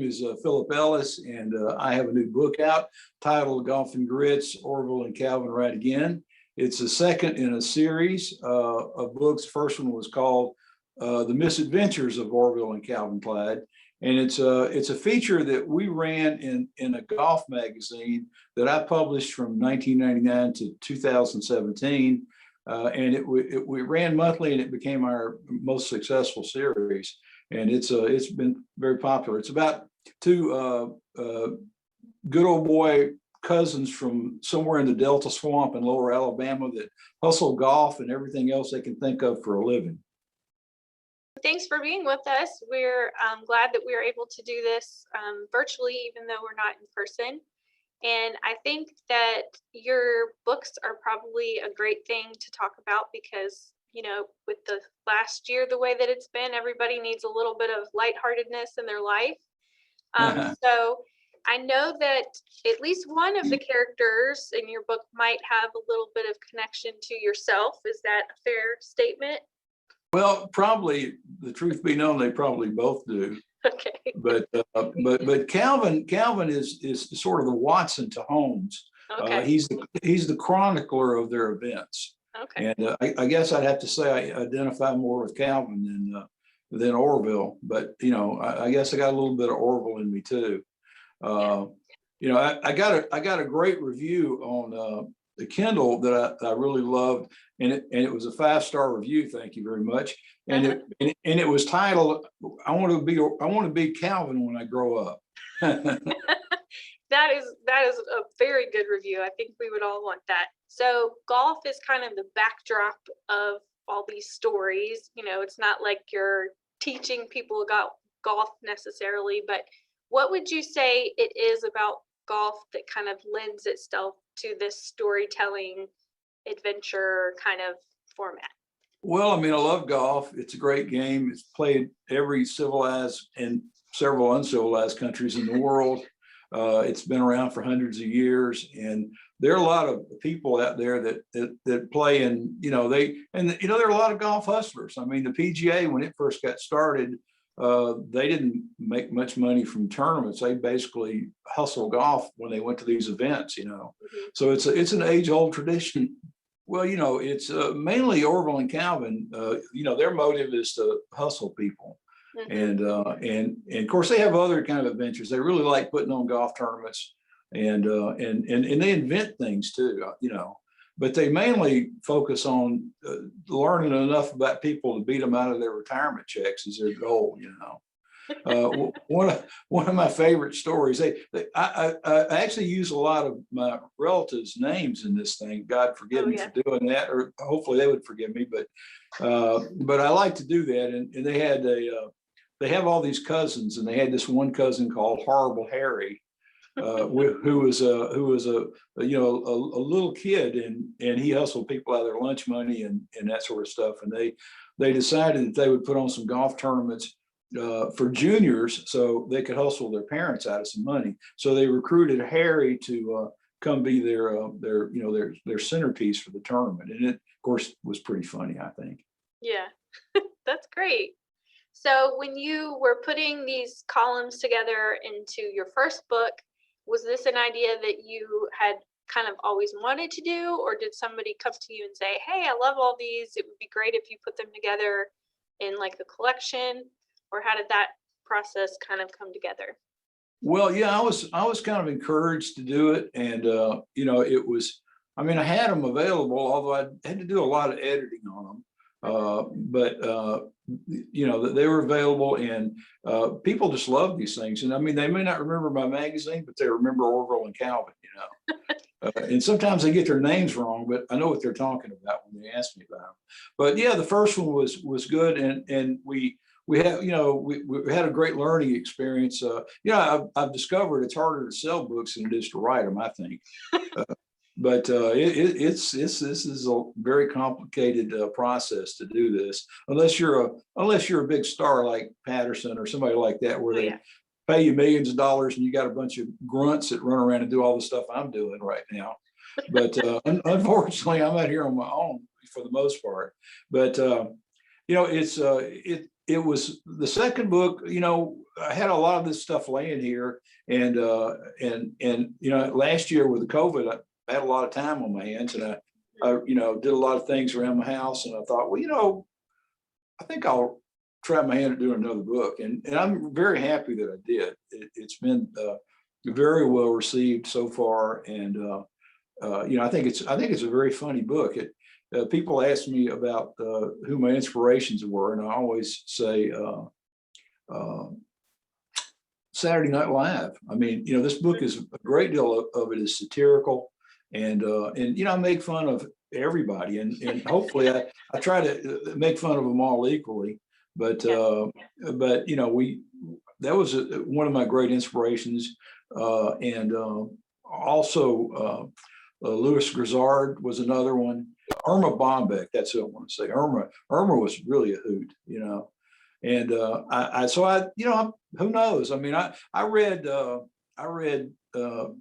is Phillip Ellis, and I have a new book out titled Golf and Grits, Orville and Calvin Right Again. It's the second in a series of books. The first one was called The Misadventures of Orville and Calvin Clyde. And it's a feature that we ran in a golf magazine that I published from 1999 to 2017. And we ran monthly, and it became our most successful series. And it's been very popular. It's about two good old boy cousins from somewhere in the Delta Swamp in Lower Alabama that hustle golf and everything else they can think of for a living. Thanks for being with us. We're glad that we are able to do this virtually, even though we're not in person. And I think that your books are probably a great thing to talk about because, you know, with the last year, the way that it's been, everybody needs a little bit of lightheartedness in their life. So I know that at least one of the characters in your book might have a little bit of connection to yourself. Is that a fair statement? Well, probably, the truth be known, they probably both do. Okay. But Calvin is sort of the Watson to Holmes. Okay. He's the chronicler of their events. Okay. And I guess I'd have to say I identify more with Calvin than Orville. But you know, I guess I got a little bit of Orville in me too. You know, I got a great review on the Kindle that I really loved, and it was a 5-star review. Thank you very much. And it was titled I want to be Calvin when I grow up." That is a very good review. I think we would all want that. So golf is kind of the backdrop of all these stories. You know, it's not like you're teaching people about golf necessarily, but what would you say it is about golf that kind of lends itself to this storytelling adventure kind of format? Well, I mean, I love golf. It's a great game. It's played every civilized and several uncivilized countries in the world. It's been around for hundreds of years, and there are a lot of people out there that play, and you know there are a lot of golf hustlers. I mean, the PGA, when it first got started, they didn't make much money from tournaments. They basically hustle golf when they went to these events, you know. So it's an age-old tradition. Well, you know, it's mainly Orville and Calvin. You know, their motive is to hustle people. And of course they have other kind of adventures. They really like putting on golf tournaments, and they invent things too, you know. But they mainly focus on learning enough about people to beat them out of their retirement checks is their goal, you know. One of my favorite stories. I actually use a lot of my relatives' names in this thing. God forgive me for doing that, or hopefully they would forgive me. But I like to do that. And they have all these cousins, and they had this one cousin called Horrible Harry, who was a little kid, and he hustled people out of their lunch money and that sort of stuff. And they decided that they would put on some golf tournaments for juniors so they could hustle their parents out of some money. So they recruited Harry to come be their centerpiece for the tournament, and it of course was pretty funny, I think. Yeah. That's great. So when you were putting these columns together into your first book, was this an idea that you had kind of always wanted to do, or did somebody come to you and say, "Hey, I love all these. It would be great if you put them together in like the collection," or how did that process kind of come together? Well, yeah, I was kind of encouraged to do it, and you know, I mean, I had them available, although I had to do a lot of editing on them. But you know, they were available, and people just love these things. And I mean, they may not remember my magazine, but they remember Orville and Calvin, you know. And sometimes they get their names wrong, but I know what they're talking about when they ask me about them. But yeah, the first one was good, and we had, you know, we had a great learning experience. You know, I've discovered it's harder to sell books than it is to write them, I think. But this is a very complicated process to do this, unless you're a big star like Patterson or somebody like that, where they pay you millions of dollars and you got a bunch of grunts that run around and do all the stuff I'm doing right now. But unfortunately, I'm out here on my own for the most part. But you know, it was the second book. I had a lot of this stuff laying here, and last year with the COVID, I had a lot of time on my hands, and I did a lot of things around my house, and I thought, well, I think I'll try my hand at doing another book, and I'm very happy that I did. It's been very well received so far, and I think it's a very funny book. People ask me about who my inspirations were, and I always say Saturday Night Live. I mean, this book is a great deal of it is satirical, and I make fun of everybody, and hopefully I try to make fun of them all equally. But that was one of my great inspirations, and also Louis Grizzard was another one. Irma Bombeck, that's what I want to say. Irma was really a hoot, and who knows? I mean, I read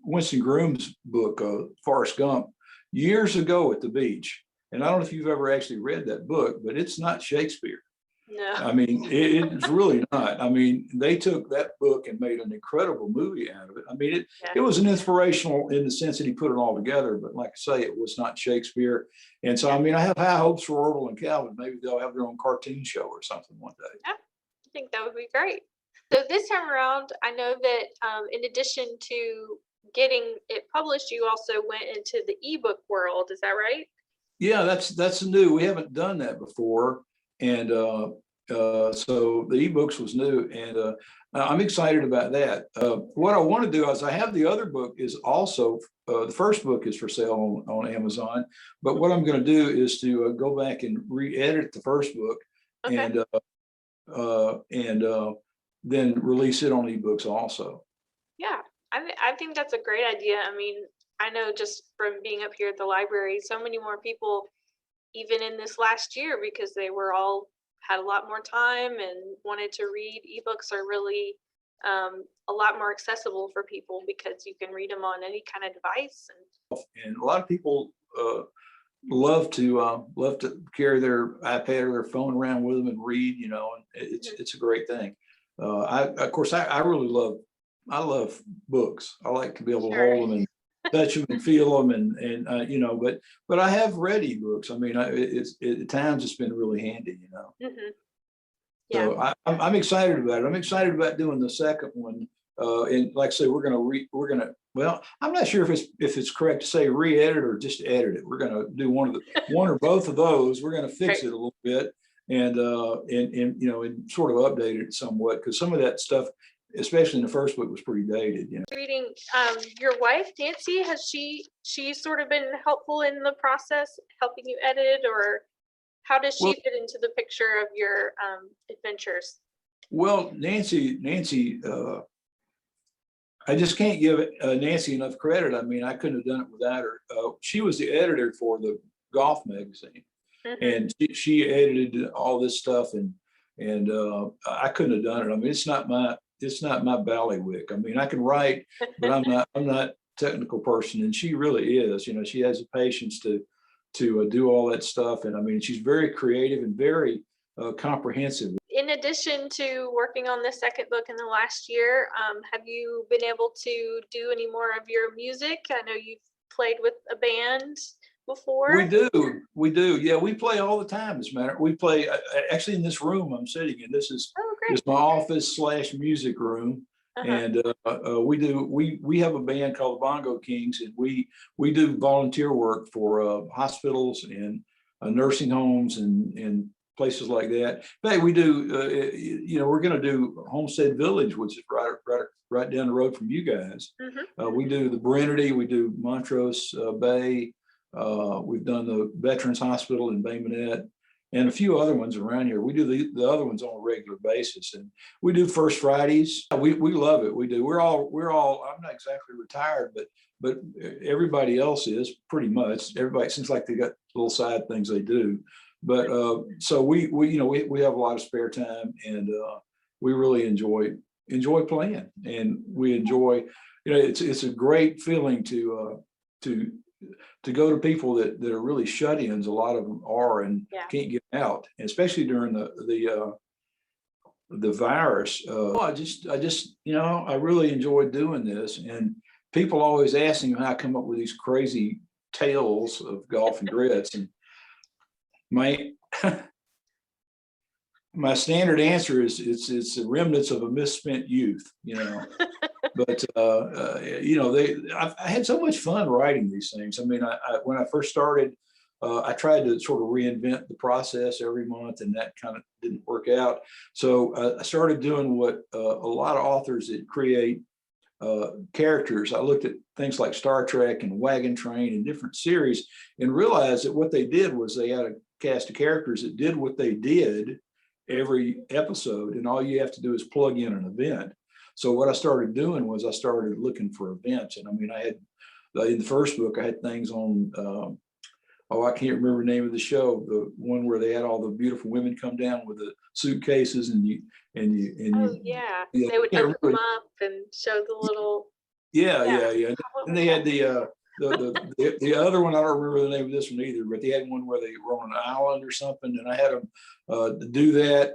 Winston Groom's book, Forrest Gump, years ago at the beach, and I don't know if you've ever actually read that book, but it's not Shakespeare. No. I mean, it's really not. I mean, they took that book and made an incredible movie out of it. I mean, it was an inspirational in the sense that he put it all together, but like I say, it was not Shakespeare. And so, I mean, I have high hopes for Orville and Calvin. Maybe they'll have their own cartoon show or something one day. Yeah, I think that would be great. So this time around, I know that in addition to getting it published, you also went into the ebook world. Is that right? Yeah, that's new. We haven't done that before. And so the ebooks was new, and I'm excited about that. What I want to do is I have the other book is also the first book is for sale on Amazon, but what I'm going to do is to go back and re-edit the first book, okay, and then release it on ebooks also. Yeah, I think that's a great idea. I mean, I know just from being up here at the library, so many more people, even in this last year, because they were all had a lot more time and wanted to read. Ebooks are really a lot more accessible for people because you can read them on any kind of device. And a lot of people love to carry their iPad or their phone around with them and read. And it's a great thing. I really love books. I like to be able to hold them and touch them and feel them, and but I have read ebooks. I mean, at times it's been really handy, Mm-hmm. Yeah. So I'm excited about it. I'm excited about doing the second one, and like I say, we're gonna. Well, I'm not sure if it's correct to say re-edit or just edit it. We're gonna do one or both of those. We're gonna fix it a little bit and sort of update it somewhat, because some of that stuff, especially in the first book, was pretty dated. Reading your wife, Nancy, has she sort of been helpful in the process, helping you edit, or how does she fit into the picture of your adventures? Well, Nancy, I just can't give Nancy enough credit. I mean, I couldn't have done it without her. She was the editor for the golf magazine, mm-hmm, and she edited all this stuff, and I couldn't have done it. I mean, it's not my ballywick. I mean, I can write, but I'm not a technical person, and she really is. She has the patience to do all that stuff, and I mean, she's very creative and very comprehensive. In addition to working on the second book in the last year, have you been able to do any more of your music? I know you've played with a band before. We do. Yeah, we play all the time. As a matter, we play actually in this room I'm sitting in. This is my office / music room, and we have a band called the Bongo Kings, and we do volunteer work for hospitals and nursing homes and places like that. In fact, we do. We're going to do Homestead Village, which is right down the road from you guys. Mm-hmm. We do the Brenedy. We do Montrose Bay. We've done the Veterans Hospital in Bay Minette, and a few other ones around here. We do the other ones on a regular basis, and we do First Fridays. We love it. We do. We're all. I'm not exactly retired, but everybody else is pretty much. Everybody seems like they got little side things they do. But so we have a lot of spare time, and we really enjoy playing, and we enjoy. It's a great feeling to go to people that are really shut-ins. A lot of them are and can't get out, and especially during the the virus. I really enjoyed doing this, and people always ask me how I come up with these crazy tales of golf and grits, and my my standard answer is it's the remnants of a misspent youth, But I had so much fun writing these things. I mean, when I first started, I tried to sort of reinvent the process every month, and that kind of didn't work out. So I started doing what a lot of authors that create characters. I looked at things like Star Trek and Wagon Train and different series, and realized that what they did was they had a cast of characters that did what they did every episode, and all you have to do is plug in an event. So what I started doing was I started looking for events, and I mean, I had in the first book I had things on. I can't remember the name of the show, the one where they had all the beautiful women come down with the suitcases, and you. Oh yeah, Yeah, they would I can't open them remember. up and show the little. Yeah, Yeah. yeah, yeah. What And was they had that? the other one. I don't remember the name of this one either, but they had one where they were on an island or something, and I had them do that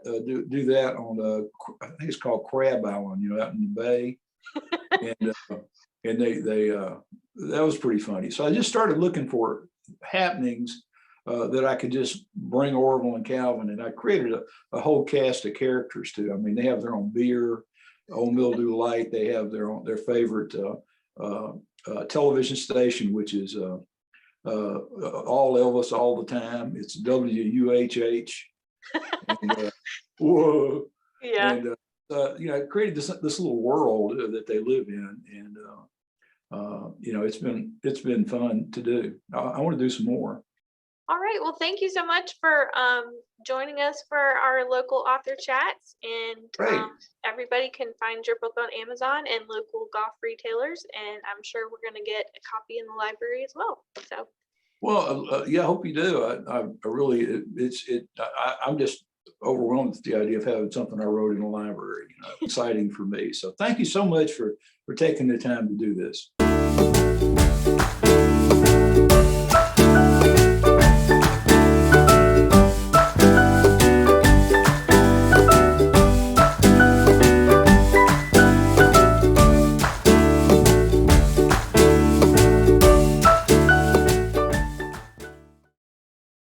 on I think it's called Crab Island, out in the bay, and they that was pretty funny. So I just started looking for happenings that I could just bring Orville and Calvin, and I created a whole cast of characters too. I mean, they have their own beer, Old Mildew Light. They have their favorite television station, which is all Elvis all the time. It's WUHH. And, whoa, Yeah. and it created this little world that they live in, and it's been fun to do. I want to do some more. All right. Well, thank you so much for joining us for our local author chats. And Great. everybody can find your book on Amazon and local golf retailers. And I'm sure we're going to get a copy in the library as well. So. Well, yeah, I hope you do. I really, I'm just overwhelmed with the idea of having something I wrote in the library. Exciting for me. So thank you so much for taking the time to do this.